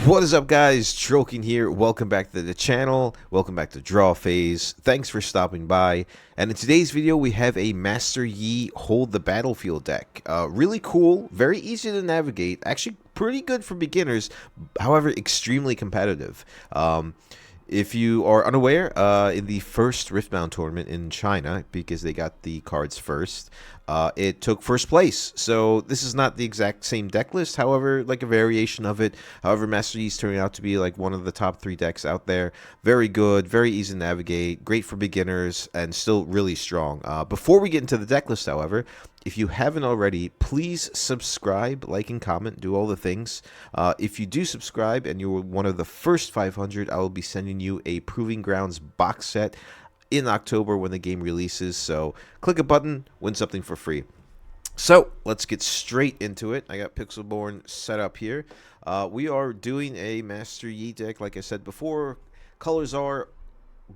What is up, guys? Troking here. Welcome back to the channel. Welcome back to Draw Phase. Thanks for stopping by. And in today's video, we have a Master Yi Hold the Battlefield deck. Really cool, very easy to navigate. Actually, pretty good for beginners. However, extremely competitive. If you are unaware, in the first Riftbound tournament in China, because they got the cards first, it took first place. So this is not the exact same deck list, however, like a variation of it. However, Master Yi's turning out to be like one of the top 3 decks out there. Very good, very easy to navigate, great for beginners, and still really strong. Before we get into the deck list, however, if you haven't already, please subscribe, like, and comment. Do all the things. If you do subscribe and you're one of the first 500, I will be sending you a Proving Grounds box set in October when the game releases. So click a button, win something for free. So let's get straight into it. I got Pixelborn set up here. We are doing a Master Yi deck, like I said before. Colors are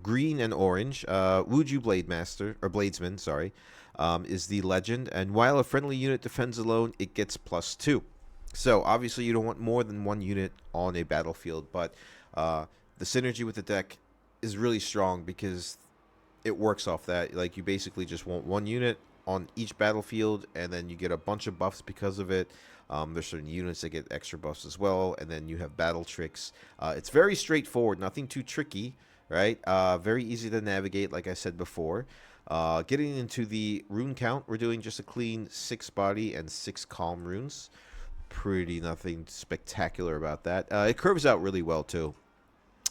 green and orange. Wuju Bladesman, sorry, is the legend, and while a friendly unit defends alone, it gets +2. So obviously you don't want more than 1 unit on a battlefield, but the synergy with the deck is really strong because it works off that. Like, you basically just want 1 unit on each battlefield, and then you get a bunch of buffs because of it. There's certain units that get extra buffs as well, and then you have battle tricks. It's very straightforward, nothing too tricky, right? Very easy to navigate, like I said before. Getting into the rune count, we're doing just a clean 6 body and 6 calm runes. Nothing spectacular about that. It curves out really well too.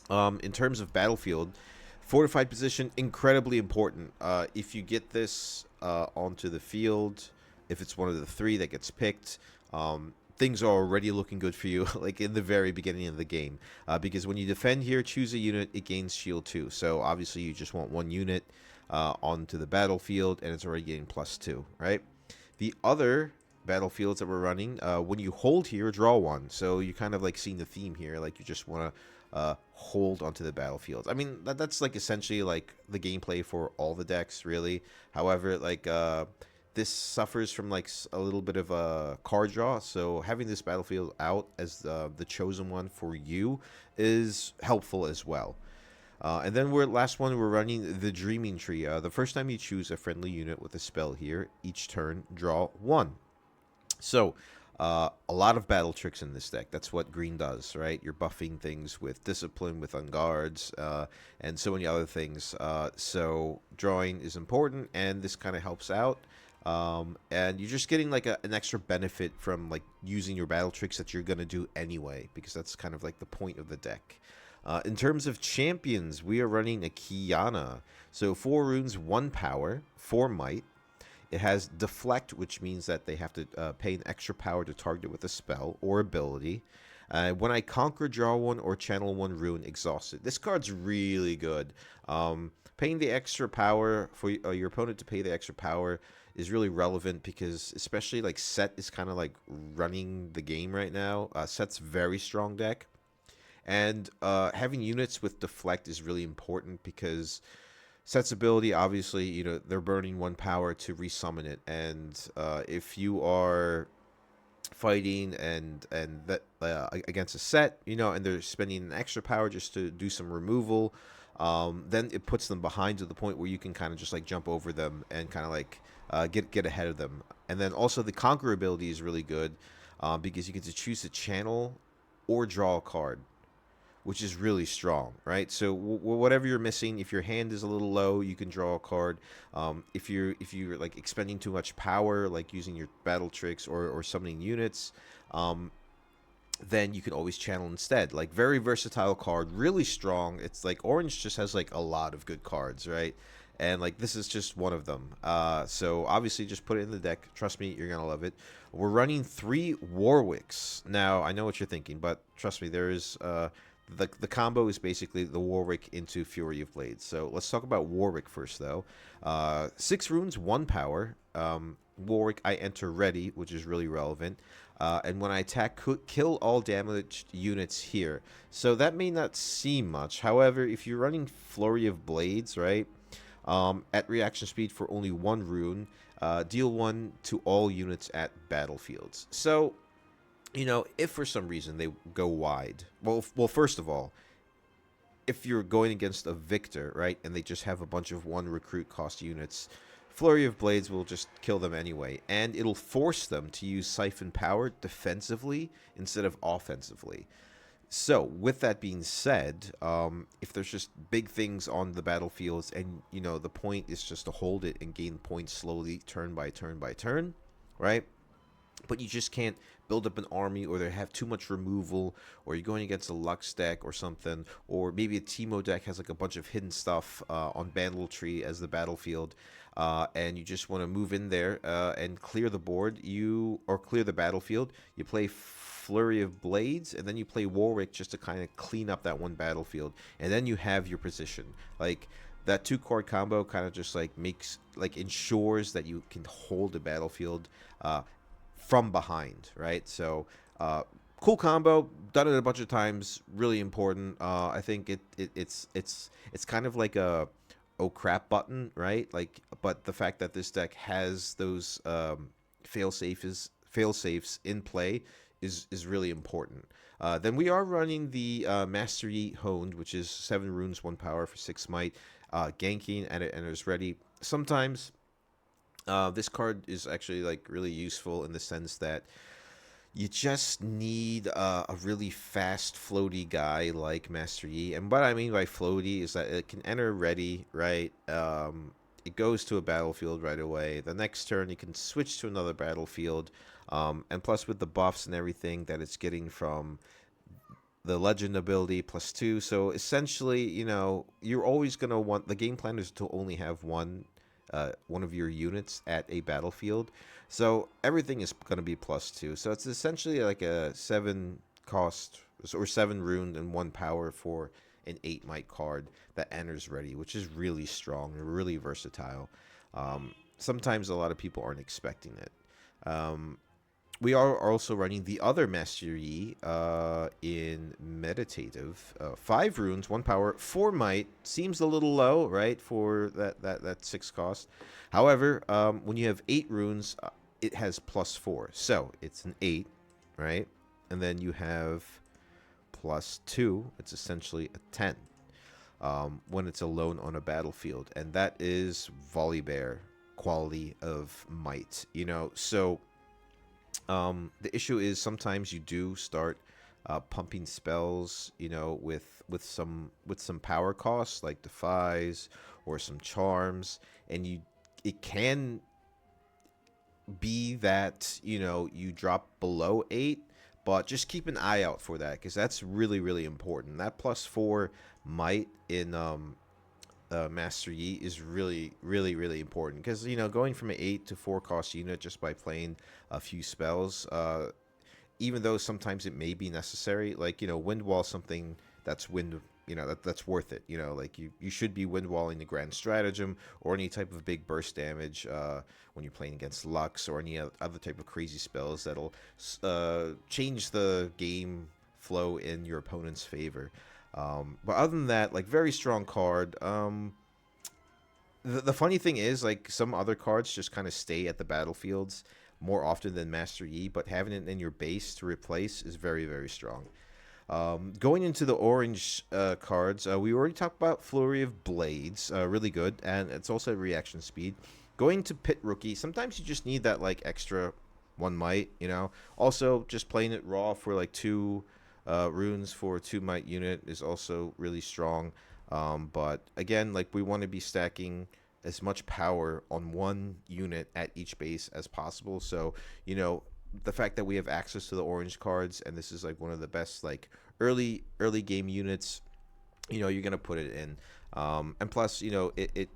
In terms of battlefield, fortified position, incredibly important. If you get this onto the field, if it's one of the 3 that gets picked, things are already looking good for you, like in the very beginning of the game. Because when you defend here, choose a unit, it gains shield 2. So obviously you just want 1 unit onto the battlefield, and it's already getting +2, right? The other battlefields that we're running, when you hold here, draw 1. So you kind of like seeing the theme here, like you just want to hold onto the battlefield. I mean, that's like essentially like the gameplay for all the decks, really. However, like this suffers from like a little bit of a card draw, so having this battlefield out as the chosen one for you is helpful as well. And then we're running the Dreaming Tree. The first time you choose a friendly unit with a spell here, each turn draw 1. So a lot of battle tricks in this deck. That's what green does, right? You're buffing things with discipline, with unguards, and so many other things. So drawing is important, and this kind of helps out. And you're just getting like an extra benefit from like using your battle tricks that you're gonna do anyway, because that's kind of like the point of the deck. In terms of champions, we are running a Kiana. So 4 runes, 1 power, 4 might. It has deflect, which means that they have to pay an extra power to target with a spell or ability. When I conquer, draw 1 or channel 1 rune, exhausted. This card's really good. Paying the extra power for your opponent to pay the extra power is really relevant, because especially like Set is kind of like running the game right now. Set's very strong deck. And having units with deflect is really important, because Set's ability, obviously, you know, they're burning 1 power to resummon it. And if you are fighting and that against a Set, you know, and they're spending an extra power just to do some removal, then it puts them behind to the point where you can kind of just like jump over them and kind of like get ahead of them. And then also the Conquer ability is really good, because you get to choose to channel or draw a card, which is really strong, right? So whatever you're missing, if your hand is a little low, you can draw a card. If you're like expending too much power, like using your battle tricks or summoning units, then you can always channel instead. Like, very versatile card, really strong. It's like orange just has like a lot of good cards, right? And like this is just one of them. So obviously just put it in the deck. Trust me, you're gonna love it. We're running 3 Warwicks. Now I know what you're thinking, but trust me, there is the combo is basically the Warwick into Fury of Blades. So let's talk about Warwick first, though. 6 runes, 1 power. Warwick, I enter ready, which is really relevant. And when I attack, kill all damaged units here. So that may not seem much. However, if you're running Flurry of Blades, right, at reaction speed for only 1 rune, deal 1 to all units at battlefields. So if for some reason they go wide, well, first of all, if you're going against a victor, right, and they just have a bunch of one recruit cost units, Flurry of Blades will just kill them anyway, and it'll force them to use Siphon Power defensively instead of offensively. So, with that being said, if there's just big things on the battlefields, and the point is just to hold it and gain points slowly, turn by turn by turn, right? But you just can't build up an army, or they have too much removal, or you're going against a Lux deck or something, or maybe a Teemo deck has like a bunch of hidden stuff on Bandle Tree as the battlefield, and you just want to move in there and clear the board, or clear the battlefield. You play Flurry of Blades, and then you play Warwick just to kind of clean up that one battlefield, and then you have your position. Like, that 2-card combo kind of just like ensures that you can hold the battlefield from behind, right? So, cool combo. Done it a bunch of times. Really important. I think it's kind of like a oh crap button, right? Like, but the fact that this deck has those fail safes in play is really important. Then we are running the Master Yi Honed, which is 7 runes, 1 power for 6 might, ganking, and it enters ready. Sometimes this card is actually like really useful in the sense that you just need a really fast floaty guy like Master Yi. And what I mean by floaty is that it can enter ready, right? It goes to a battlefield right away. The next turn you can switch to another battlefield. And plus with the buffs and everything that it's getting from the legend ability +2. So essentially, you're always going to want the game plan is to only have one of your units at a battlefield. So everything is going to be +2. So it's essentially like a 7 cost or 7 rune and 1 power for an 8 might card that enters ready, which is really strong and really versatile. Sometimes a lot of people aren't expecting it. We are also running the other Master Yi in Meditative. 5 runes, 1 power, 4 might. Seems a little low, right, for that 6 cost. However, when you have 8 runes, it has +4. So it's an 8, right? And then you have +2. It's essentially a 10 when it's alone on a battlefield. And that is Volibear quality of might, So the issue is sometimes you do start pumping spells, with some power costs like defies or some charms, and it can be that you drop below 8, but just keep an eye out for that because that's really really important. That +4 might in Master Yi is really, really, really important because going from an 8 to 4 cost unit just by playing a few spells, even though sometimes it may be necessary, like wind wall something that's that's worth it. Like you should be wind walling the Grand Stratagem or any type of big burst damage when you're playing against Lux or any other type of crazy spells that'll change the game flow in your opponent's favor. But other than that, like, very strong card. The funny thing is, like, some other cards just kind of stay at the battlefields more often than Master Yi, but having it in your base to replace is very, very strong. Going into the orange cards, we already talked about Flurry of Blades, really good, and it's also reaction speed. Going to Pit Rookie, sometimes you just need that, like, extra 1 might, Also, just playing it raw for, like, 2 runes for a 2 might unit is also really strong. But again, like, we want to be stacking as much power on 1 unit at each base as possible. So, the fact that we have access to the orange cards, and this is like one of the best like early game units, you're gonna put it in. And plus, it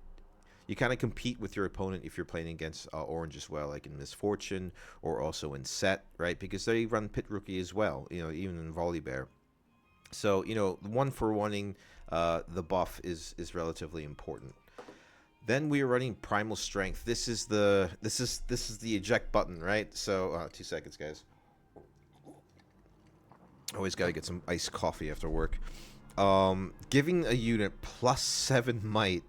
you kind of compete with your opponent if you're playing against orange as well, like in Misfortune or also in Set, right? Because they run Pit Rookie as well, even in Volibear. So, one for wanting the buff is relatively important. Then we are running Primal Strength. This is the eject button, right? So 2 seconds, guys. Always got to get some iced coffee after work. Giving a unit +7 might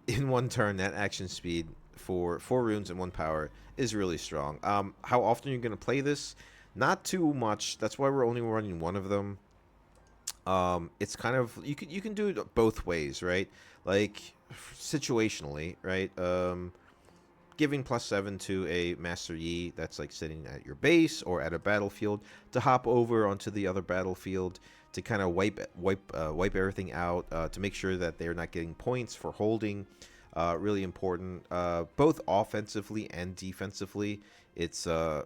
in 1 turn at action speed for 4 runes and 1 power is really strong. How often you're going to play this? Not too much. That's why we're only running one of them. It's kind of you can do it both ways, right? Like situationally, right? Giving +7 to a Master Yi that's like sitting at your base or at a battlefield to hop over onto the other battlefield to kind of wipe everything out to make sure that they're not getting points for holding. Really important, both offensively and defensively. It's a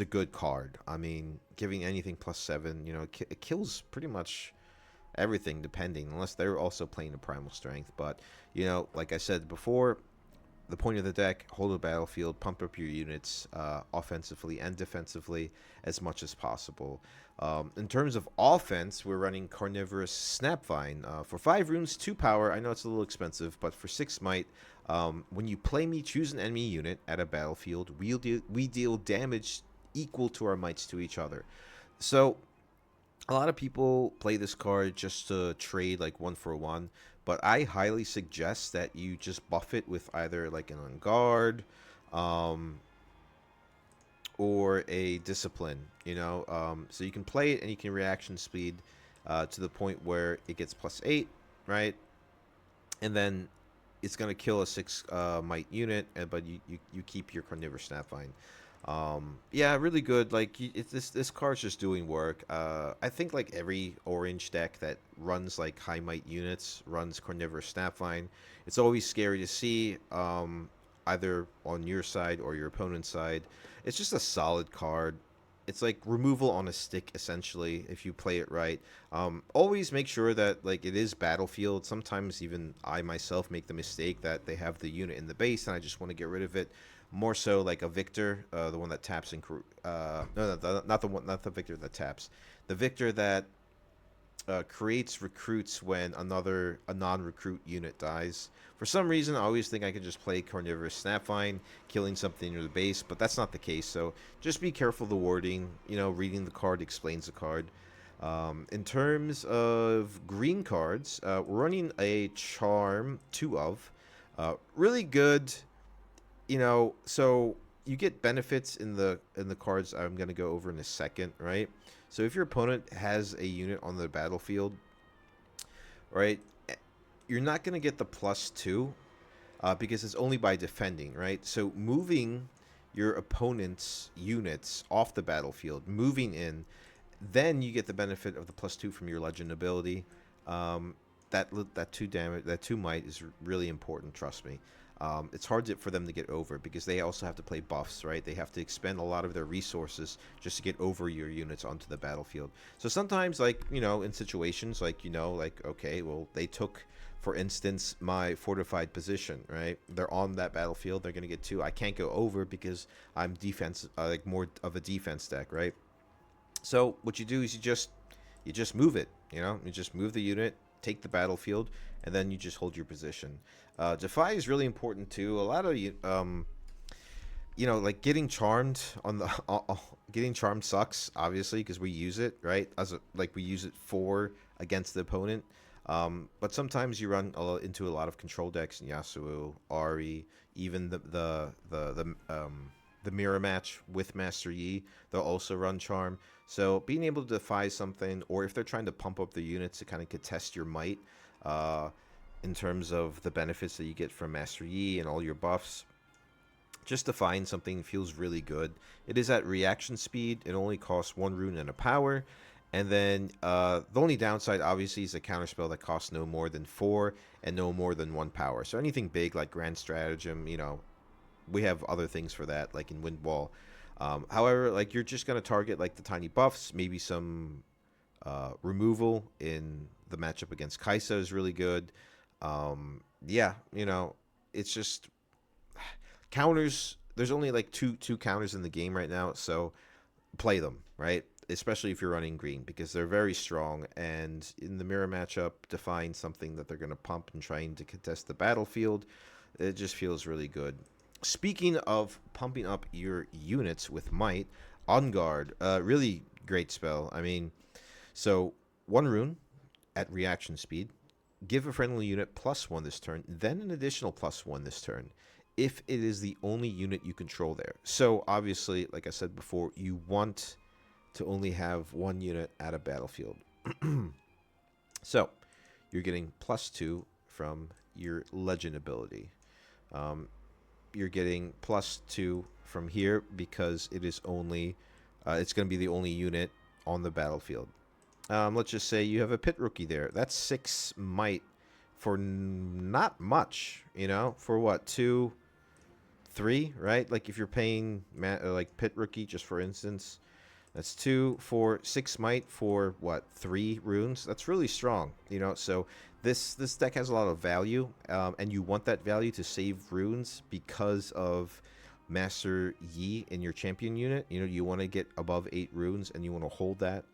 good card. I mean, giving anything +7, it kills pretty much everything, depending, unless they're also playing a primal strength. But like I said before, the point of the deck: hold the battlefield, pump up your units offensively and defensively as much as possible. In terms of offense, we're running Carnivorous Snapvine for 5 runes, 2 power. I know it's a little expensive, but for 6 might, when you play me, choose an enemy unit at a battlefield. We deal damage equal to our mites to each other. So a lot of people play this card just to trade like 1-for-1, but I highly suggest that you just buff it with either like an on guard, or a discipline. So you can play it and you can reaction speed to the point where it gets +8, right? And then it's gonna kill a 6 might unit, but you keep your carnivorous snapvine. Yeah, really good. Like this card's just doing work. I think like every orange deck that runs like high might units runs carnivorous snapvine. It's always scary to see, either on your side or your opponent's side. It's just a solid card. It's like removal on a stick, essentially, if you play it right. Always make sure that like it is battlefield. Sometimes even I myself make the mistake that they have the unit in the base and I just want to get rid of it. More so like a Victor, the one that taps and not the Victor that taps, the Victor that creates recruits when a non-recruit unit dies. For some reason, I always think I can just play Carnivorous Snapvine, killing something near the base, but that's not the case. So just be careful of the wording. Reading the card explains the card. In terms of green cards, we're running a Charm 2 of. Really good. So you get benefits in the cards I'm going to go over in a second, right? So if your opponent has a unit on the battlefield, right, you're not going to get the +2 because it's only by defending, right? So moving your opponent's units off the battlefield, moving in, then you get the benefit of the +2 from your legend ability. That 2 damage, that 2 might is really important. Trust me. It's hard for them to get over because they also have to play buffs, right? They have to expend a lot of their resources just to get over your units onto the battlefield. So sometimes, like, in situations like, okay, well, they took, for instance, my fortified position, right? They're on that battlefield. They're going to get 2. I can't go over because I'm defense, like more of a defense deck, right? So what you do is you just move it, you just move the unit, take the battlefield, and then you just hold your position. Defy is really important too. A lot of like getting charmed on the getting charmed sucks, obviously, because we use it, right? We use it for against the opponent. But sometimes you run into a lot of control decks, Yasuo, Ari, even the mirror match with Master Yi, they'll also run charm. So being able to defy something, or if they're trying to pump up the units to kind of contest your might, in terms of the benefits that you get from Master Yi and all your buffs, just defying something feels really good. It is at reaction speed. It only costs 1 rune and a power. And then the only downside, obviously, is a counterspell that costs no more than 4 and no more than 1 power. So anything big like Grand Stratagem, we have other things for that, like in Wind Wall. However, like you're just going to target like the tiny buffs, maybe some removal in the matchup against Kaisa is really good. Yeah, it's just counters. There's only like two counters in the game right now, so play them, right? Especially if you're running green, because they're very strong, and in the mirror matchup, define something that they're going to pump and trying to contest the battlefield, it just feels really good. Speaking of pumping up your units with might, On Guard, really great spell. I mean, so 1 rune at reaction speed, give a friendly unit +1 this turn, then an additional +1 this turn, if it is the only unit you control there. So obviously, like I said before, you want to only have one unit at a battlefield. So, you're getting +2 from your legend ability. Um, you're getting +2 from here because it is only, it's going to be the only unit on the battlefield. Let's just say you have a pit rookie there. That's 6 might for not much, you know, for what, 2, 3, right? Like if you're paying like pit rookie, just for instance, that's 2, 4, 6 might for what, 3 runes. That's really strong, you know. So this deck has a lot of value, and you want that value to save runes because of Master Yi in your champion unit. You know, you want to get above 8 runes, and you want to hold that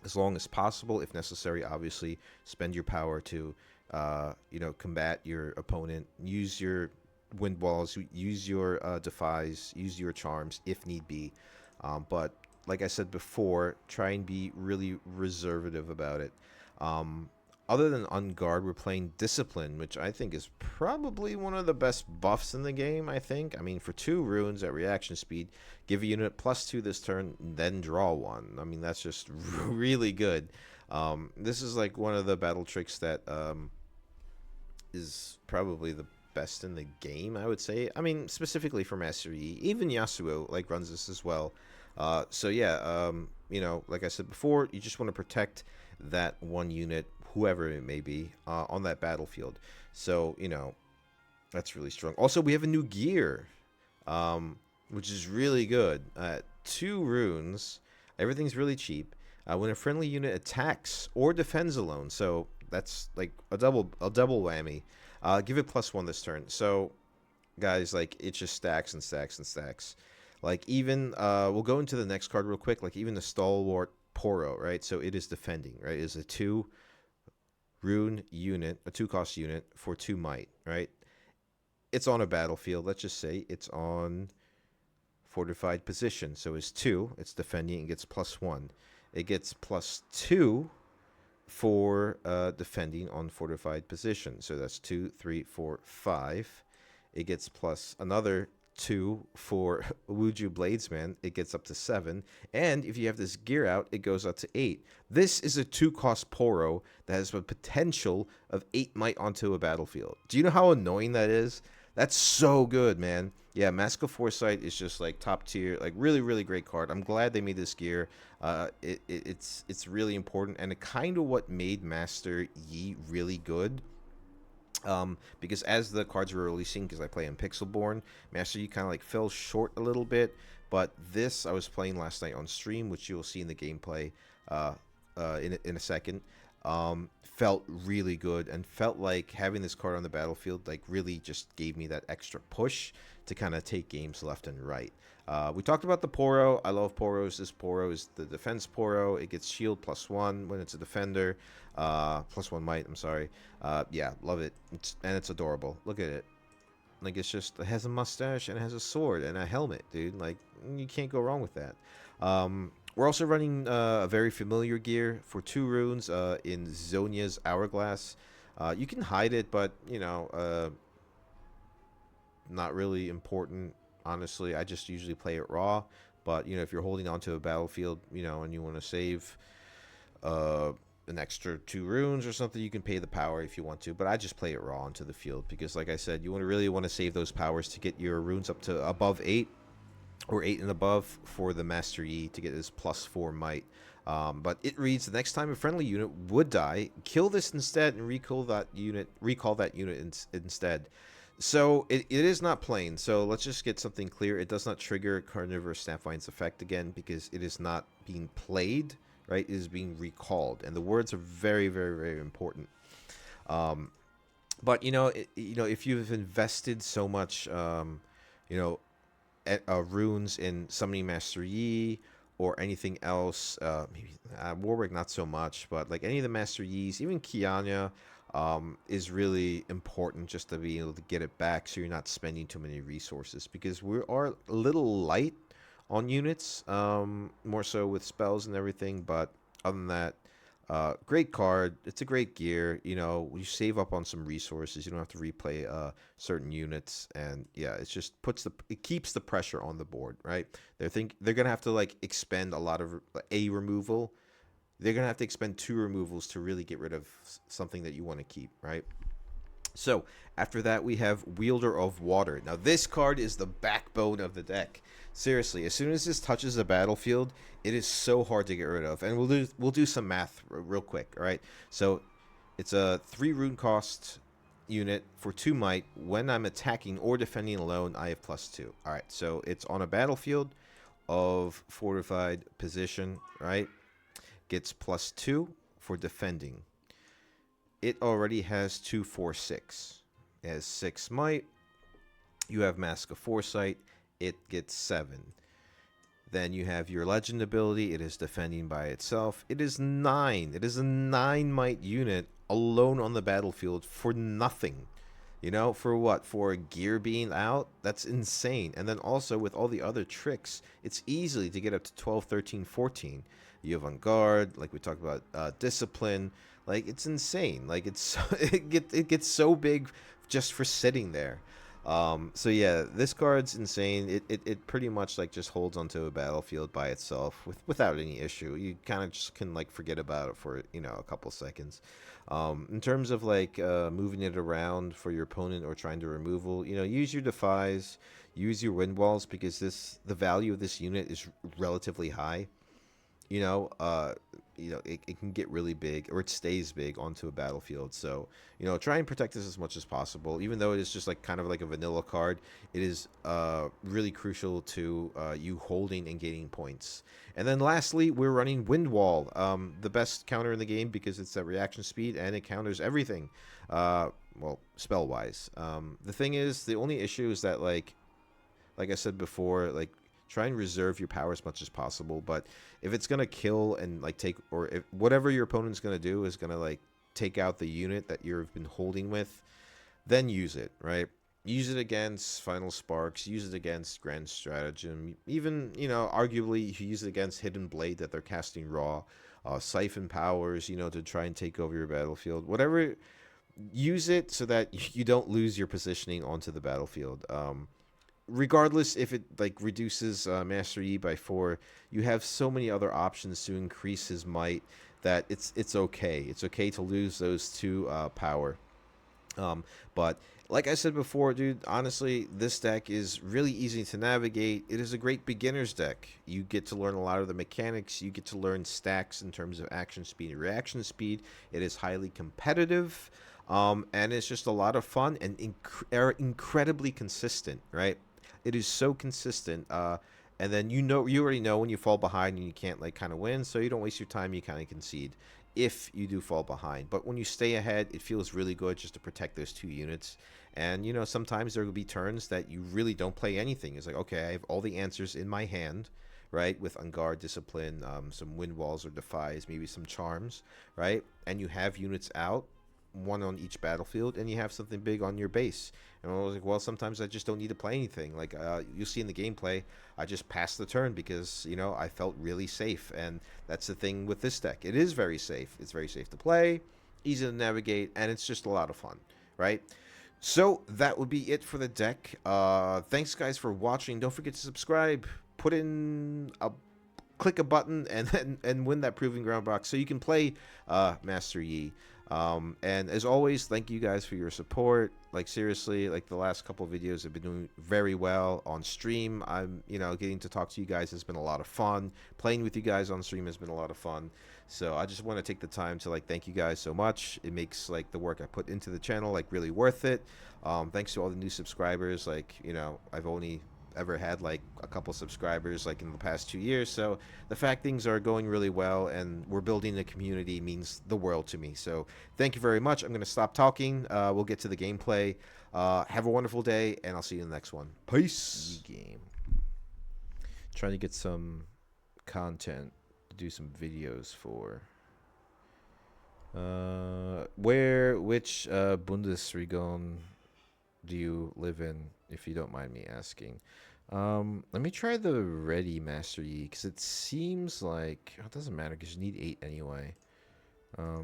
as long as possible. If necessary, obviously, spend your power to, you know, combat your opponent. Use your wind walls, use your defies, use your charms if need be. But like I said before, try and be really reservative about it. Other than On Guard, we're playing Discipline, which I think is probably one of the best buffs in the game, I think. I mean, for 2 runes at reaction speed, give a unit +2 this turn, then draw 1. I mean, that's just really good. This is like one of the battle tricks that is probably the best in the game, I would say. I mean, specifically for Master Yi. Even Yasuo like runs this as well. So yeah, you know, like I said before, you just want to protect that one unit, whoever it may be, on that battlefield. So, you know, that's really strong. Also, we have a new gear, which is really good. 2 runes. Everything's really cheap. When a friendly unit attacks or defends alone, so that's like a double whammy. Give it +1 this turn. So, guys, like, it just stacks and stacks and stacks. Like, even we'll go into the next card real quick. Like, even the Stalwart Poro, right? So it is defending, right? It is a 2 rune unit, a 2-cost unit for 2 might, right? It's on a battlefield. Let's just say it's on fortified position. So it's 2. It's defending and gets +1. It gets +2 for defending on fortified position. So that's 2, 3, 4, 5. It gets plus another 2 for Wuju Bladesman. It gets up to 7. And if you have this gear out, it goes up to 8. This is a 2-cost Poro that has the potential of 8 might onto a battlefield. Do you know how annoying that is? That's so good, man. Yeah, Mask of Foresight is just like top tier, like really, really great card. I'm glad they made this gear. It's really important, and it kind of what made Master Yi really good. Because as the cards were releasing, because I play in Pixelborn, Master Yi kind of like fell short a little bit. But this I was playing last night on stream, which you will see in the gameplay in a second. Felt really good, and felt like having this card on the battlefield like really just gave me that extra push to kind of take games left and right. We talked about the Poro. I love Poros. This Poro is the defense Poro. It gets shield +1 when it's a defender. +1 might, I'm sorry. Yeah, love it. It's adorable. Look at it. Like, it's just, it has a mustache and it has a sword and a helmet, dude. Like, you can't go wrong with that. We're also running a very familiar gear for 2 runes in Zonia's Hourglass. You can hide it, but, you know, not really important, honestly. I just usually play it raw. But, you know, if you're holding onto a battlefield, you know, and you want to save an extra 2 runes or something, you can pay the power if you want to. But I just play it raw onto the field because, like I said, you really want to save those powers to get your runes up to above 8. Or 8 and above for the Master Yi to get his +4 might. But it reads, the next time a friendly unit would die, kill this instead and recall that unit instead. So it is not plain. So let's just get something clear. It does not trigger Carnivorous Snapvine's effect again because it is not being played, right? It is being recalled. And the words are very, very, very important. But, you know, if you've invested so much, you know, runes in Summoning Master Yi or anything else, maybe Warwick not so much, but like any of the Master Yis, even Kianya, is really important just to be able to get it back so you're not spending too many resources, because we are a little light on units, more so with spells and everything, but other than that, Great card. It's a great gear. You know, you save up on some resources. You don't have to replay certain units, and yeah, it keeps the pressure on the board, right? They're gonna have to like expend a lot of a removal. They're gonna have to expend two removals to really get rid of something that you want to keep, right? So after that, we have Wielder of Water. Now this card is the backbone of the deck. Seriously, as soon as this touches the battlefield, it is so hard to get rid of. And we'll do some math real quick. All right. So it's a 3 rune cost unit for 2 might. When I'm attacking or defending alone, I have +2. All right. So it's on a battlefield of fortified position. Right. Gets +2 for defending. It already has 2, 4, 6. It has 6 might. You have Mask of Foresight. It gets 7. Then you have your legend ability. It is defending by itself. It is 9. It is a 9 might unit alone on the battlefield for nothing. You know, for what? For a gear being out? That's insane. And then also with all the other tricks, it's easily to get up to 12, 13, 14. You have on guard, like we talked about, discipline. Like, it's insane. Like, it gets so big just for sitting there. So yeah, this card's insane. It pretty much like just holds onto a battlefield by itself without any issue. You kind of just can like forget about it for a couple seconds. In terms of like moving it around for your opponent or trying to removal, use your defies, use your wind walls because the value of this unit is relatively high. It can get really big, or it stays big onto a battlefield. So, try and protect this as much as possible. Even though it is just like kind of like a vanilla card, it is really crucial to you holding and gaining points. And then lastly, we're running Wind Wall, the best counter in the game because it's at reaction speed and it counters everything. Well, spell wise. The thing is, the only issue is that like I said before, like try and reserve your power as much as possible. But if it's gonna kill and like take, or if whatever your opponent's gonna do is gonna like take out the unit that you've been holding with, then use it, right? Use it against Final Sparks, use it against Grand Stratagem, even, arguably you use it against Hidden Blade that they're casting raw, Siphon Powers, to try and take over your battlefield. Whatever, use it so that you don't lose your positioning onto the battlefield. Regardless if it like reduces Master Yi by 4, you have so many other options to increase his might that it's okay. It's okay to lose those 2 power. But like I said before, dude, honestly, this deck is really easy to navigate. It is a great beginner's deck. You get to learn a lot of the mechanics. You get to learn stacks in terms of action speed and reaction speed. It is highly competitive, and it's just a lot of fun and incredibly consistent, right? It is so consistent, and then you already know when you fall behind and you can't like kind of win, so you don't waste your time. You kind of concede if you do fall behind. But when you stay ahead, it feels really good just to protect those 2 units. And sometimes there will be turns that you really don't play anything. It's like, okay, I have all the answers in my hand, right? With on guard, discipline, some wind walls or defies, maybe some charms, right? And you have units out, 1 on each battlefield, and you have something big on your base. And I was like, well, sometimes I just don't need to play anything. Like you'll see in the gameplay, I just passed the turn because I felt really safe. And that's the thing with this deck. It is very safe. It's very safe to play, easy to navigate, and it's just a lot of fun, right? So that would be it for the deck. Thanks guys for watching. Don't forget to subscribe. Click a button and win that proving ground box so you can play Master Yi. And as always, thank you guys for your support. Like seriously, like the last couple of videos have been doing very well on stream. I'm getting to talk to you guys has been a lot of fun. Playing with you guys on stream has been a lot of fun. So I just want to take the time to like thank you guys so much. It makes like the work I put into the channel like really worth it. Thanks to all the new subscribers. Like I've only ever had like a couple subscribers like in the past 2 years, so the fact things are going really well and we're building a community means the world to me. So thank you very much. I'm going to stop talking. We'll get to the gameplay. Have a wonderful day, and I'll see you in the next one. Peace. Game. Trying to get some content to do some videos for which Bundesregion do you live in, if you don't mind me asking? Let me try the Ready Master Yi, because it seems like it doesn't matter because you need 8 anyway. Yeah.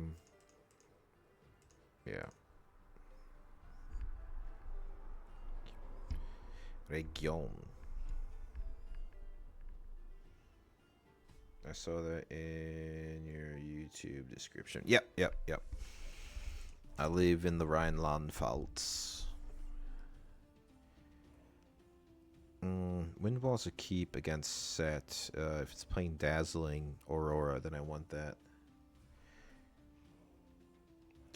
Region. I saw that in your YouTube description. Yep, yep, yep. I live in the Rhineland-Pfalz. Windwall's a keep against set. If it's playing Dazzling Aurora, then I want that.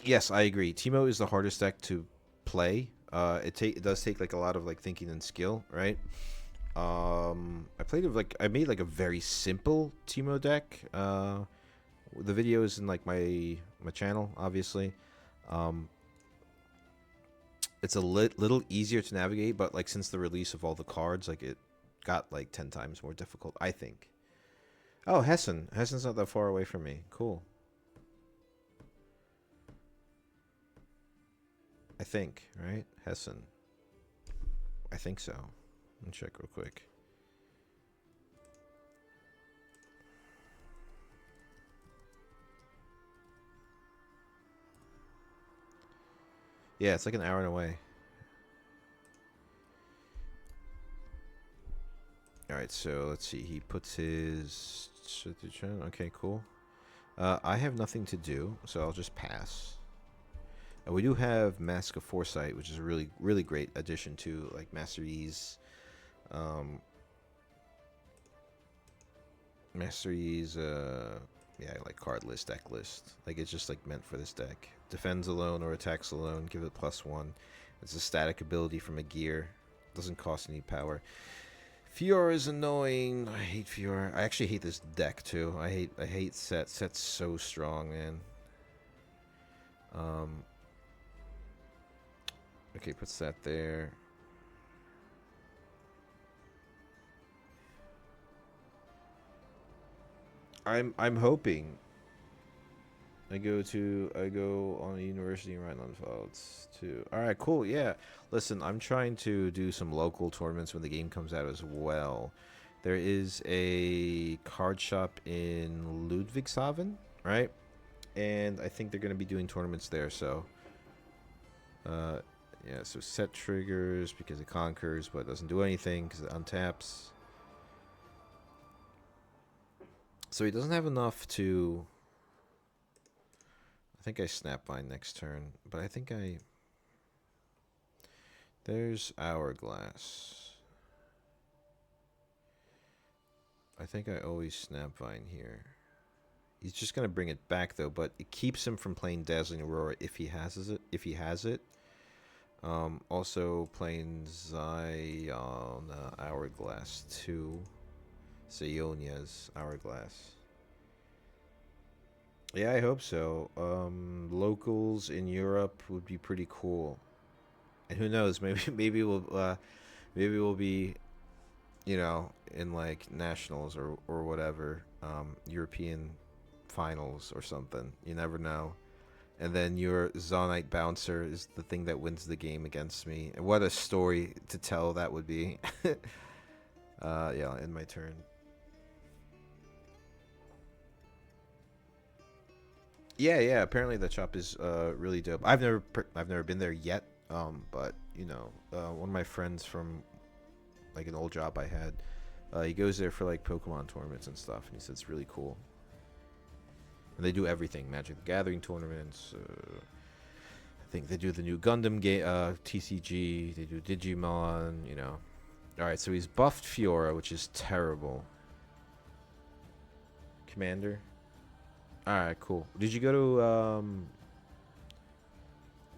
Yes, I agree. Teemo is the hardest deck to play. It does take like a lot of like thinking and skill, right? I made like a very simple Teemo deck. The video is in like my channel, obviously. It's a little easier to navigate, but like since the release of all the cards, like it got like 10 times more difficult, I think. Oh, Hessen. Hessen's not that far away from me. Cool. I think, right? Hessen. I think so. Let me check real quick. Yeah, it's like an hour away. Alright, so let's see. He puts his... Okay, cool. I have nothing to do, so I'll just pass. We do have Mask of Foresight, which is a really, really great addition to like Master Yi's. Master Yi's, yeah, like card list, deck list. Like it's just like meant for this deck. Defends alone or attacks alone. Give it +1. It's a static ability from a gear. Doesn't cost any power. Fiora is annoying. I hate Fiora. I actually hate this deck too. I hate Set. Set's so strong, man. Okay, puts that there. I'm hoping. I go on a university in Rhineland-Pfalz too. All right, cool. Yeah. Listen, I'm trying to do some local tournaments when the game comes out as well. There is a card shop in Ludwigshafen, right? And I think they're going to be doing tournaments there, so yeah, so set triggers because it conquers but it doesn't do anything because it untaps. So he doesn't have enough to... I think I Snapvine next turn, but I think I... There's Hourglass. I think I always Snapvine here. He's just gonna bring it back though, but it keeps him from playing Dazzling Aurora if he has it. Also playing Zion Hourglass 2. Sionia's Hourglass. Yeah, I hope so. Locals in Europe would be pretty cool. And who knows, maybe we'll be, you know, in like nationals or whatever, European finals or something. You never know. And then your Zonite Bouncer is the thing that wins the game against me. And what a story to tell that would be. Yeah, I'll end my turn. Yeah, yeah. Apparently the shop is really dope. I've never been there yet. But you know, one of my friends from like an old job I had, he goes there for like Pokemon tournaments and stuff, and he said it's really cool. And they do everything: Magic the Gathering tournaments. I think they do the new Gundam game, TCG. They do Digimon. You know. All right, so he's buffed Fiora, which is terrible. Commander. All right, cool. Did you go to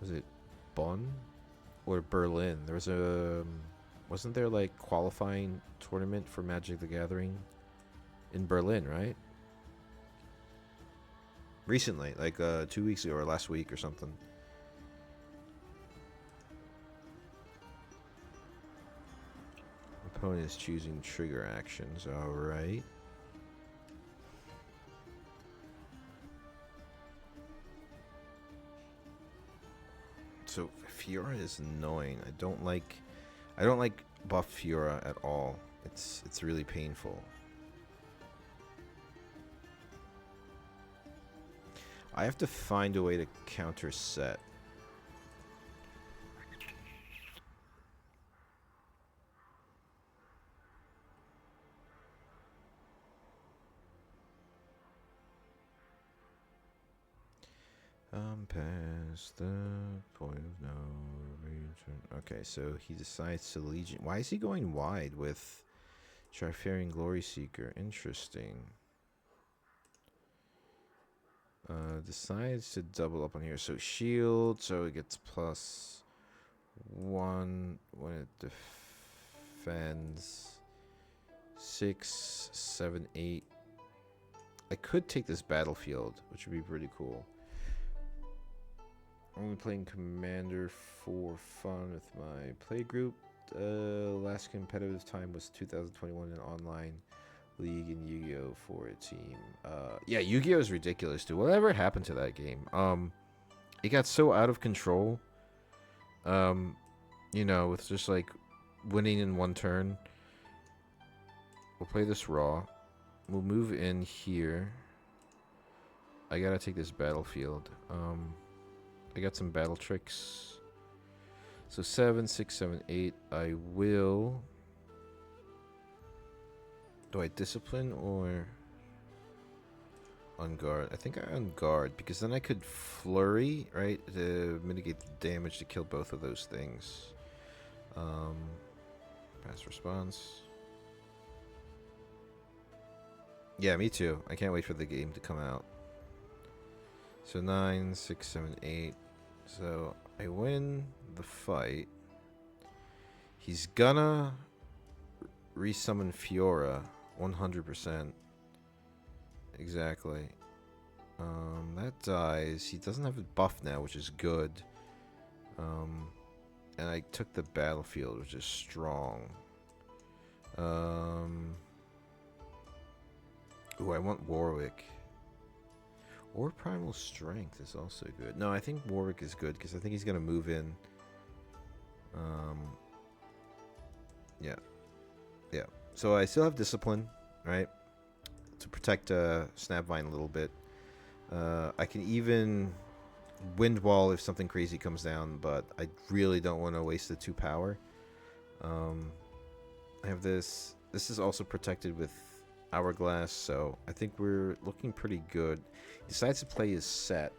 was it Bonn or Berlin? There was a wasn't there like qualifying tournament for Magic the Gathering in Berlin, right? Recently, like 2 weeks ago or last week or something. Opponent is choosing trigger actions. All right. So Fiora is annoying. I don't like buff Fiora at all. It's really painful. I have to find a way to counter set. I'm past the point of no return. Okay, so he decides to Legion. Why is he going wide with Trifarian Glory Seeker? Interesting. Decides to double up on here. So shield, so it gets +1 when it defends. 6, 7, 8. I could take this battlefield, which would be pretty cool. Only playing Commander for fun with my play group. Last competitive time was 2021 in online league in Yu-Gi-Oh for a team. Yeah, Yu-Gi-Oh is ridiculous, dude. Whatever happened to that game? It got so out of control. You know, with just like winning in one turn. We'll play this raw. We'll move in here. I gotta take this battlefield. I got some battle tricks. So 7, 6, 7, 8. I will. Do I discipline or on guard? I think I on guard because then I could flurry, right, to mitigate the damage to kill both of those things. Fast response. Yeah, me too. I can't wait for the game to come out. So 9, 6, 7, 8. So I win the fight. He's gonna resummon Fiora 100%. Exactly. That dies. He doesn't have a buff now, which is good. And I took the battlefield, which is strong. Ooh, I want Warwick. Or Primal Strength is also good. No, I think Warwick is good because I think he's going to move in. Yeah. Yeah. So I still have Discipline, right? To protect Snapvine a little bit. I can even Wind Wall if something crazy comes down, but I really don't want to waste the 2 power. I have this. This is also protected with Hourglass, so I think we're looking pretty good. He decides to play his set.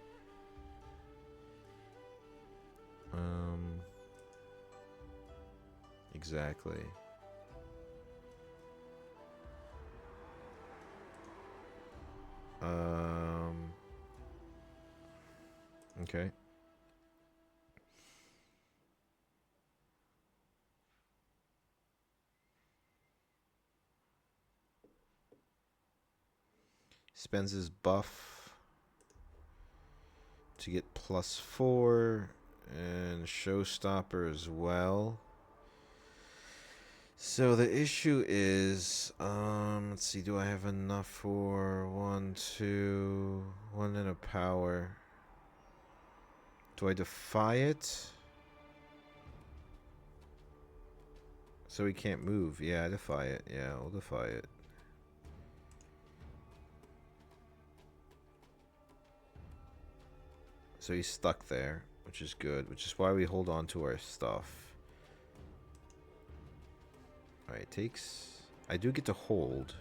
Exactly. Okay. Spends his buff to get +4 and Showstopper as well. So the issue is, let's see, do I have enough for 1, 2, 1 and a power? Do I defy it? So he can't move. Yeah, I defy it. Yeah, I'll defy it. So he's stuck there, which is good, which is why we hold on to our stuff. Alright, takes... I do get to hold.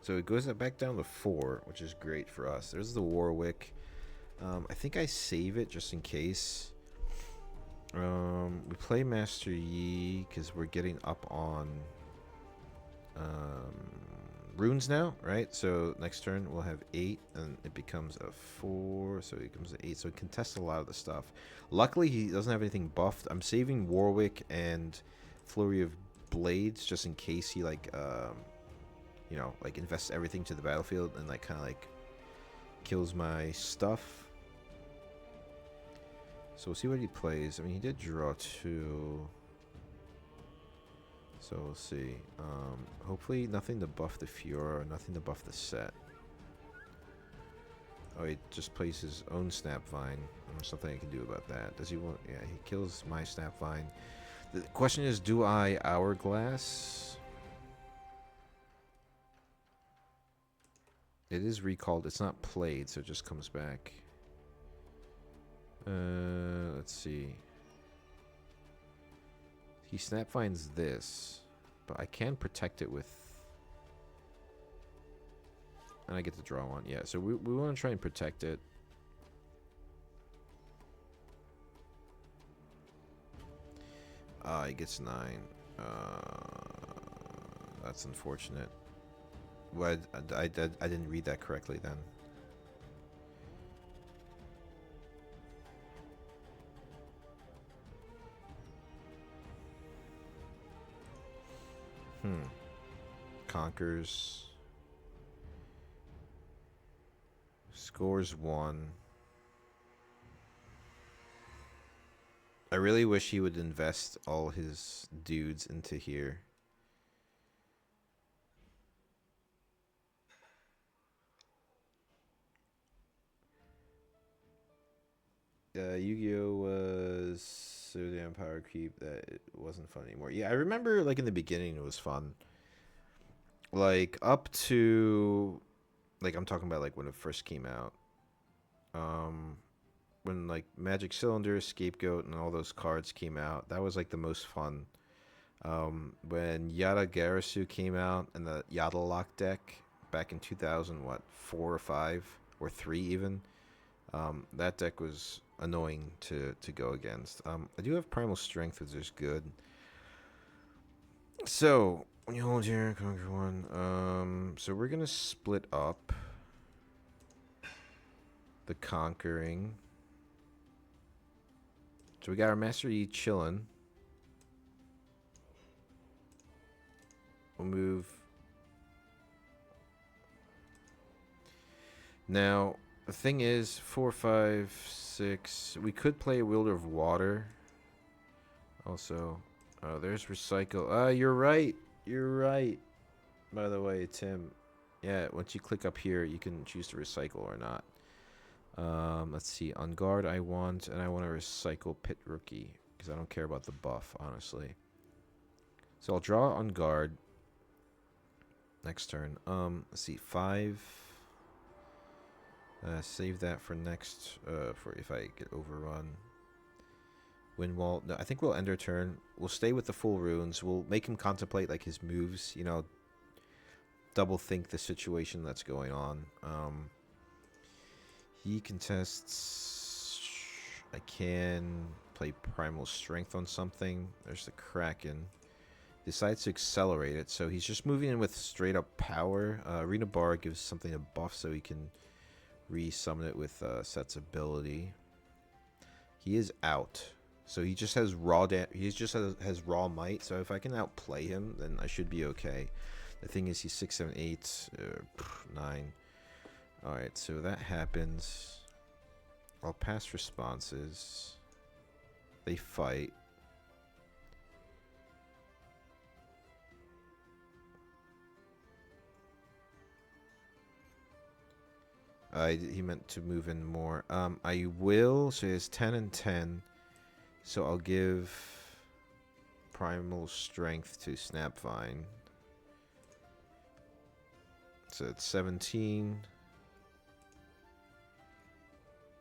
So it goes back down to 4, which is great for us. There's the Warwick. I think I save it just in case. We play Master Yi because we're getting up on runes now, right? So next turn we'll have 8 and it becomes a 4, so it becomes an 8, so it contests a lot of the stuff. Luckily he doesn't have anything buffed. I'm saving Warwick and Flurry of Blades just in case he like you know, like invests everything to the battlefield and like kind of like kills my stuff. So we'll see what he plays. I mean, he did draw 2. So we'll see. Hopefully nothing to buff the Fiora, nothing to buff the set. Oh, he just plays his own Snapvine. There's something I can do about that. Does he want... Yeah, he kills my Snapvine. The question is, do I Hourglass? It is recalled. It's not played, so it just comes back. Let's see. He snap finds this, but I can protect it with. And I get to draw one. Yeah, so we want to try and protect it. He gets 9. That's unfortunate. Well, I didn't read that correctly then. Conquers. Scores 1. I really wish he would invest all his dudes into here. Yu-Gi-Oh was so damn power creep that it wasn't fun anymore. Yeah, I remember like in the beginning it was fun. Like up to like I'm talking about like when it first came out. When like Magic Cylinder, Scapegoat, and all those cards came out, that was like the most fun. When Yada Garasu came out and the Yada Lock deck back in 2000, what, 4 or 5 or 3 even. That deck was annoying to go against. I do have Primal Strength, which is good. So when you hold here, conquer 1. So we're gonna split up the conquering. So we got our Master Yi chilling. We'll move. Now, the thing is, 4, 5, 6. We could play Wielder of Water. Also, oh, there's Recycle. You're right. You're right. By the way, Tim. Yeah, once you click up here, you can choose to recycle or not. Let's see. On guard, I want to recycle Pit Rookie because I don't care about the buff, honestly. So I'll draw on guard. Next turn. Let's see. 5. Save that for next. For if I get overrun. Windwall. No, I think we'll end our turn. We'll stay with the full runes. We'll make him contemplate like his moves. You know, double think the situation that's going on. He contests. I can play Primal Strength on something. There's the Kraken. Decides to accelerate it, so he's just moving in with straight up power. Arena Bar gives something a buff, so he can re-summon it with Set's ability. He is out, so he just has raw. He just has raw might. So if I can outplay him, then I should be okay. The thing is, he's 6, 7, 8, 9. All right, so that happens. I'll pass responses. They fight. He meant to move in more. I will. So he has 10 and 10. So I'll give Primal Strength to Snapvine. So it's 17.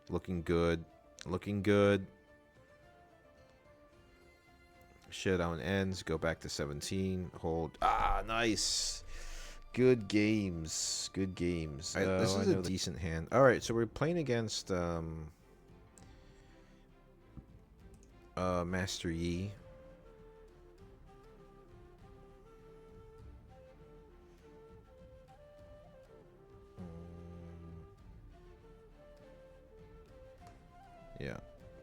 Looking good. Looking good. Shutdown ends. Go back to 17. Hold. Ah, nice. Good games. Good games. Right, this is a decent hand. Alright, so we're playing against Master Yi. Yeah.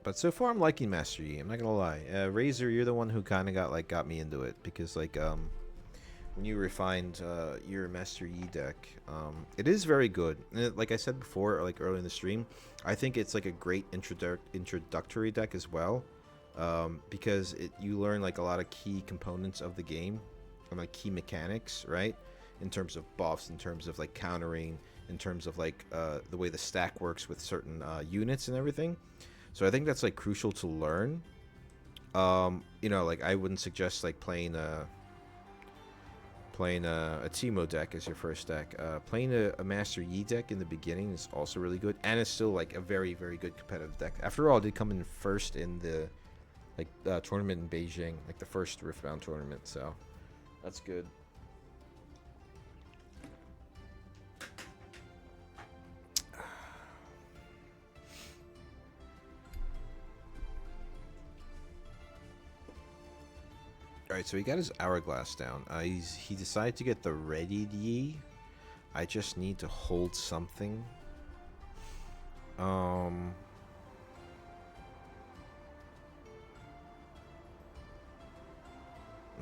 But so far I'm liking Master Yi. I'm not gonna lie. Razor, you're the one who kind of got me into it. Because like when you refined your Master Yi deck, it is very good. And like I said before, like early in the stream, I think it's like a great introductory deck as well, because you learn like a lot of key components of the game and like key mechanics, right? In terms of buffs, in terms of like countering, in terms of like the way the stack works with certain units and everything. So I think that's like crucial to learn. You know, like I wouldn't suggest like playing playing a Teemo deck as your first deck. Playing a Master Yi deck in the beginning is also really good, and it's still like a very, very good competitive deck. After all, it did come in first in the tournament in Beijing, like the first Riftbound tournament, so that's good. Alright, so he got his Hourglass down. He decided to get the Readied Yi. I just need to hold something.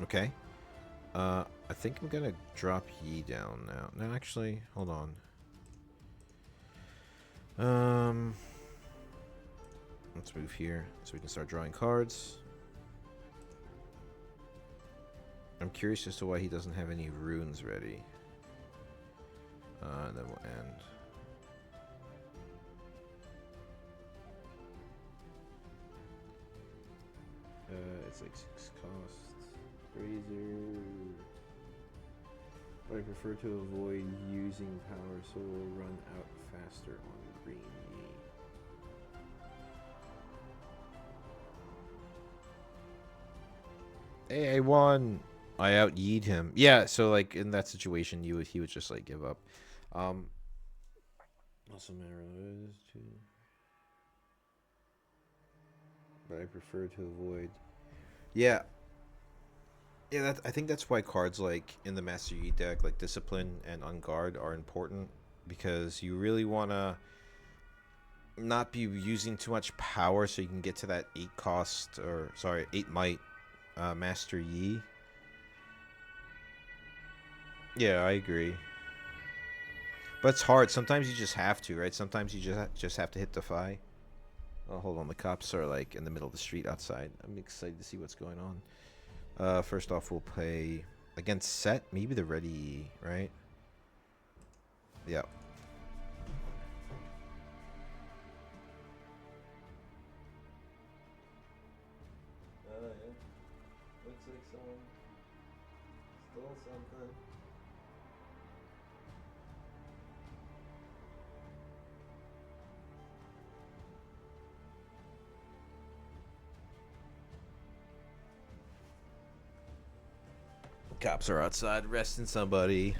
Okay. I think I'm gonna drop Yi down now. No, actually, hold on. Let's move here so we can start drawing cards. I'm curious as to why he doesn't have any runes ready. And then we'll end. It's like 6 costs. Razor. But I prefer to avoid using power, so we'll run out faster on green Yi. Hey, I won! I out-yeed him. Yeah, so like in that situation, he would just like give up. Also, arrows too. But I prefer to avoid. Yeah. Yeah, I think that's why cards like in the Master Yi deck, like Discipline and On Guard, are important, because you really want to not be using too much power so you can get to that 8 cost, or sorry, 8 might Master Yi. Yeah, I agree. But it's hard. Sometimes you just have to, right? Sometimes you just have to hit defy. Oh, hold on. The cops are like in the middle of the street outside. I'm excited to see what's going on. First off, we'll play against Set. Maybe the ready, right? Yeah. Yeah. Looks like someone stole something. Cops are outside arresting somebody.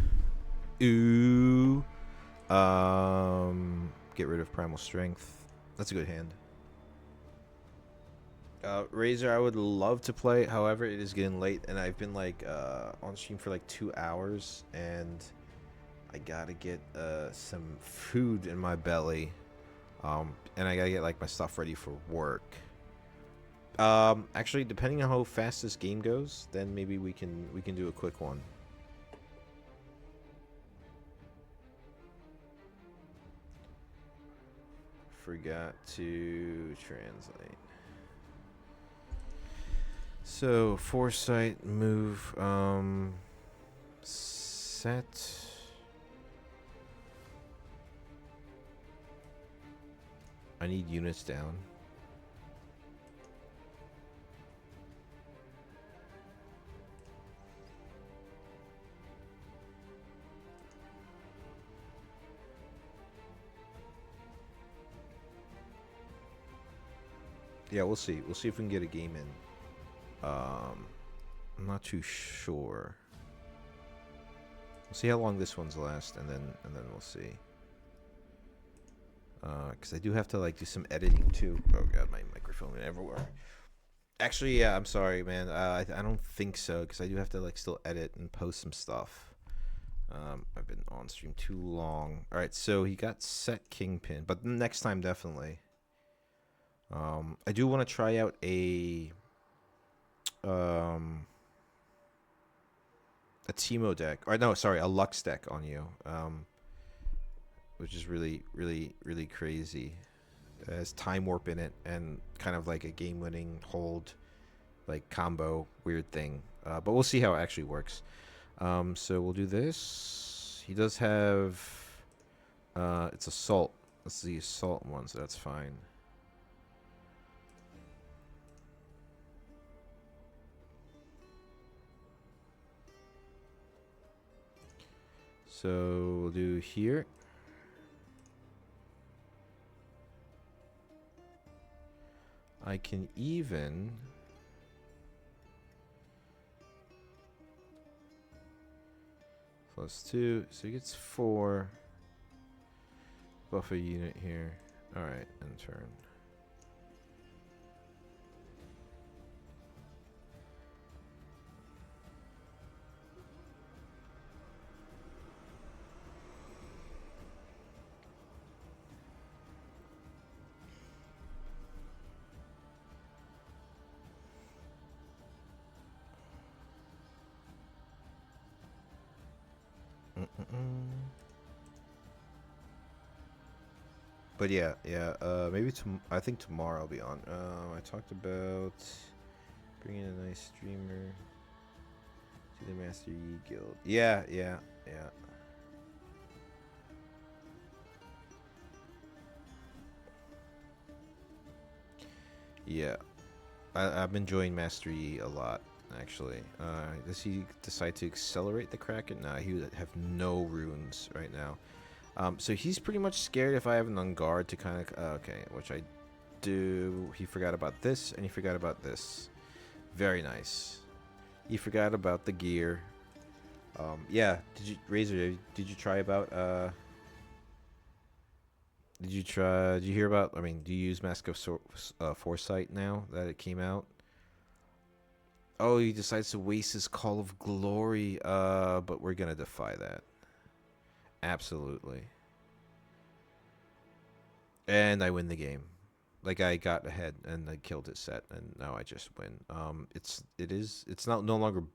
Ooh. Get rid of Primal Strength. That's a good hand. Razor, I would love to play. However, it is getting late, and I've been like on stream for like 2 hours, and I gotta get some food in my belly, and I gotta get like my stuff ready for work. Actually, depending on how fast this game goes, then maybe we can do a quick one. Forgot to translate. So foresight, move, set. I need units down. Yeah, we'll see. We'll see if we can get a game in. I'm not too sure. We'll see how long this one's last, and then we'll see. Because I do have to like do some editing too. Oh god, my microphone went everywhere. Actually, yeah, I'm sorry, man. I don't think so, because I do have to like still edit and post some stuff. I've been on stream too long. All right, so he got Set Kingpin, but next time definitely. I do want to try out a Teemo deck, or no, sorry, a Lux deck on you, which is really crazy. It has Time Warp in it, and kind of like a game-winning hold, like combo weird thing. But we'll see how it actually works. So we'll do this. He does have it's Assault. That's the Assault one, so that's fine. So we'll do here. I can even +2, so he gets 4. Buff a unit here. Alright, end turn. But yeah, maybe I think tomorrow I'll be on. I talked about bringing a nice streamer to the Master Yi Guild. Yeah. Yeah, I'm enjoying Master Yi a lot, actually. Does he decide to accelerate the Kraken? Nah, he would have no runes right now. So he's pretty much scared if I have an on guard to kind of... okay, which I do. He forgot about this, and he forgot about this. Very nice. He forgot about the gear. Yeah, Razor, did you try about... did you hear about... I mean, do you use Mask of Foresight now that it came out? Oh, he decides to waste his Call of Glory. But we're gonna defy that. Absolutely. And I win the game. Like, I got ahead and I killed his set, and now I just win. It's not no longer...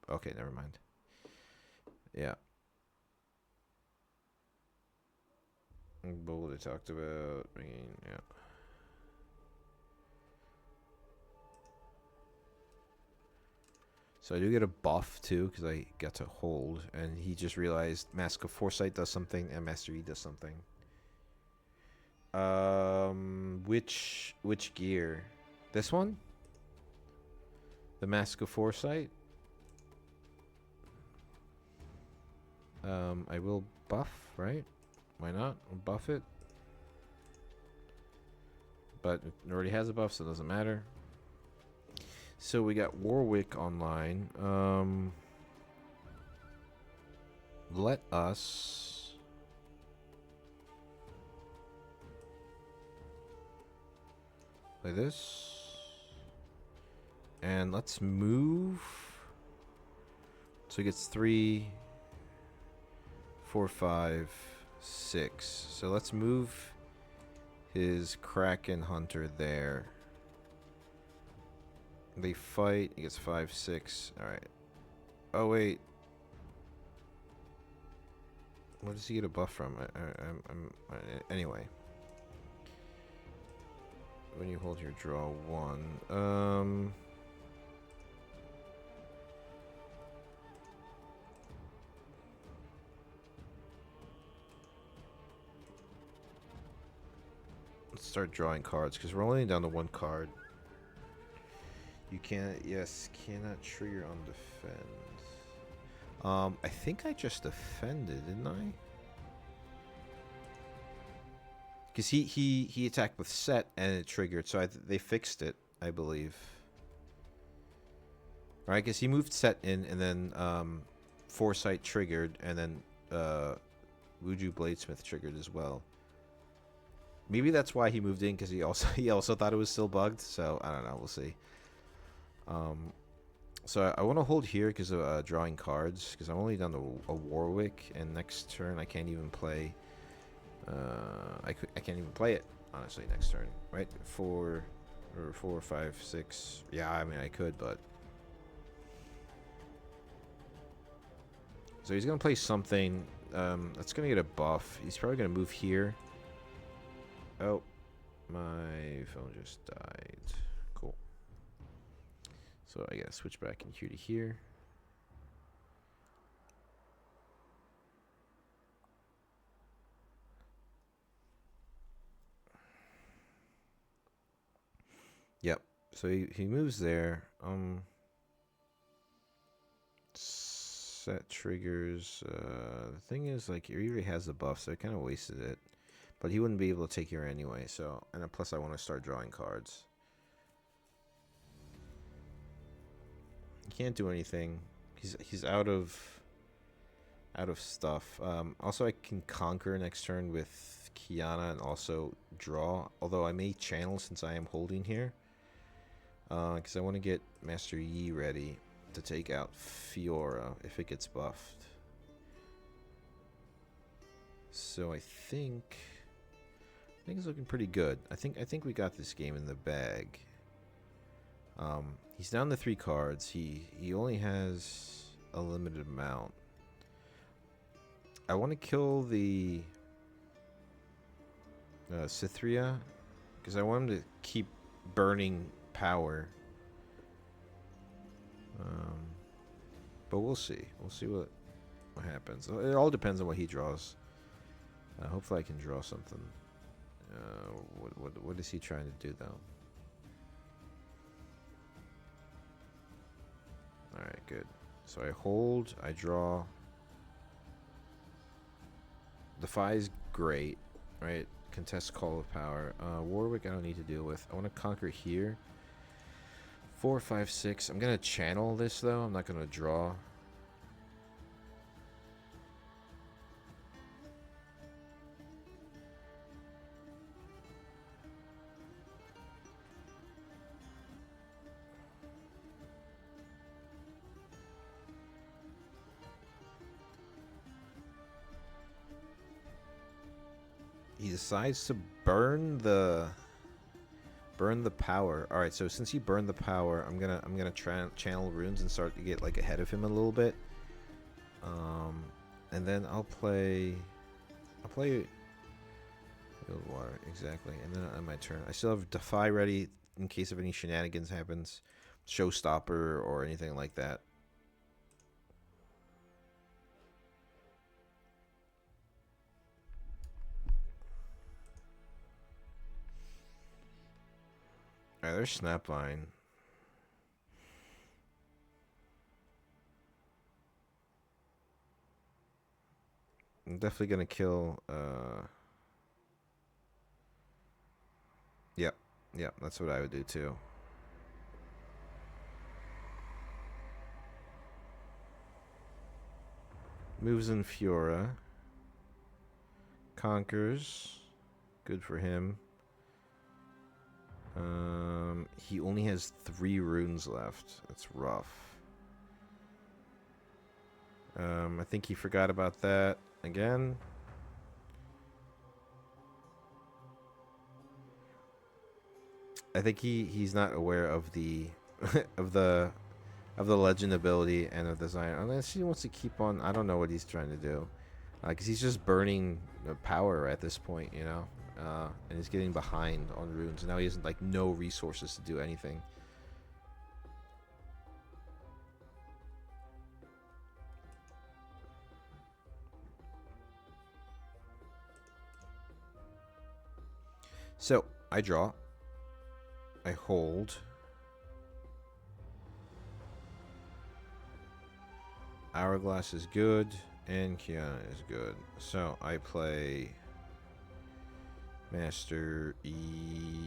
Okay, never mind. Yeah. Bold I talked about. I mean, yeah. So I do get a buff too, because I got to hold, and he just realized Mask of Foresight does something and Master Yi does something. Which gear? This one? The Mask of Foresight? I will buff, right? Why not? I'll buff it. But it already has a buff, so it doesn't matter. So we got Warwick online. Let us... play this. And let's move. So he gets 3, 4, 5, 6. So let's move his Kraken Hunter there. They fight. He gets 5, 6. Alright. Oh, wait. Where does he get a buff from? Anyway. When you hold your draw 1. Let's start drawing cards, because we're only down to 1 card. You can't... Yes, cannot trigger on defend. I think I just defended, didn't I? Because he attacked with set and it triggered, so they fixed it, I believe. Alright, because he moved set in, and then Foresight triggered, and then Wuju Bladesmith triggered as well. Maybe that's why he moved in, because he also thought it was still bugged. So I don't know. We'll see. So I want to hold here because of drawing cards, because I'm only down to a Warwick, and next turn I can't even play. I can't even play it, honestly, next turn, right? 4 or 4, 5, 6. Yeah, I mean I could, but so he's gonna play something that's gonna get a buff. He's probably gonna move here. Oh, my phone just died. Cool. So I gotta switch back in here to here. Yep. So he moves there. Set triggers. The thing is, like, he already has the buff, so I kind of wasted it. But he wouldn't be able to take here anyway, so... And plus I want to start drawing cards. He can't do anything. He's out of stuff. Also, I can conquer next turn with Kiana and also draw. Although I may channel since I am holding here. Because I want to get Master Yi ready to take out Fiora if it gets buffed. So I think it's looking pretty good. I think we got this game in the bag. He's down to 3 cards. He only has a limited amount. I want to kill the Cythria because I want him to keep burning power. But we'll see. We'll see what happens. It all depends on what he draws. Hopefully I can draw something. What is he trying to do though? Alright, good. So I hold, I draw. Defy is great, right? Contest Call of Power. Warwick I don't need to deal with. I want to conquer here. 4, 5, 6. I'm going to channel this though. I'm not going to draw. He decides to burn the power. All right, so since he burned the power, I'm gonna channel runes and start to get like ahead of him a little bit. And then I'll play Field Water exactly, and then on my turn, I still have Defy ready in case of any shenanigans happens, Showstopper or anything like that. Alright, there's Snapvine. I'm definitely gonna kill, Yep, that's what I would do too. Moves in Fiora. Conquers. Good for him. He only has 3 runes left. That's rough. I think he forgot about that again. I think he's not aware of the of the legend ability and of the design. Unless he wants to keep on, I don't know what he's trying to do, because he's just burning power at this point, you know. And he's getting behind on runes. Now he has like no resources to do anything. So I draw. I hold. Hourglass is good, and Kiana is good. So I play Master E.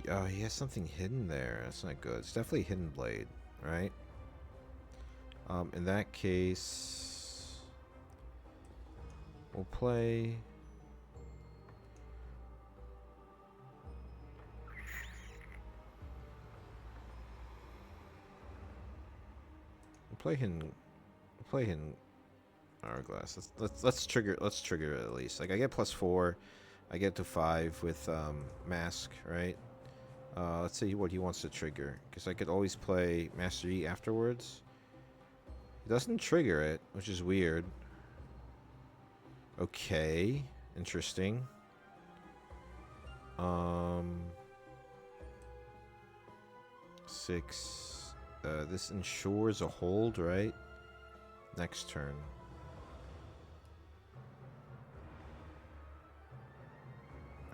Oh, he has something hidden there. That's not good. It's definitely Hidden Blade, right? In that case, we'll play. Play hidden Hourglass. Let's trigger it at least. Like I get +4, I get to 5 with Mask, right? Let's see what he wants to trigger, because I could always play Master E afterwards. He doesn't trigger it, which is weird. Okay, interesting. 6. This ensures a hold, right? Next turn.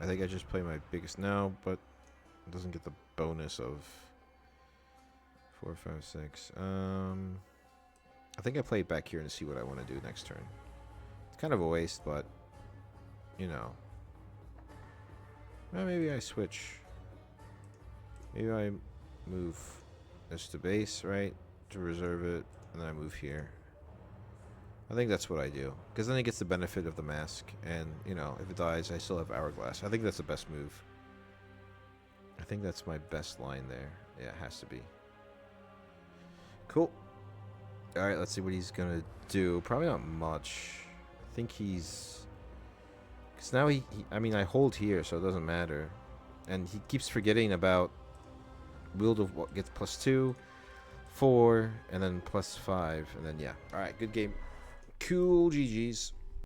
I think I just play my biggest now, but it doesn't get the bonus of 4, 5, 6. I think I play it back here and see what I want to do next turn. It's kind of a waste, but, you know. Well, maybe I switch. Maybe I move this to base, right? To reserve it, and then I move here. I think that's what I do. Because then it gets the benefit of the mask, and, you know, if it dies, I still have Hourglass. I think that's the best move. I think that's my best line there. Yeah, it has to be. Cool. Alright, let's see what he's gonna do. Probably not much. I think he's... Because now I mean, I hold here, so it doesn't matter. And he keeps forgetting about... Wield of what gets +2, 4, and then +5, and then, yeah. Alright, good game. Cool, GG's.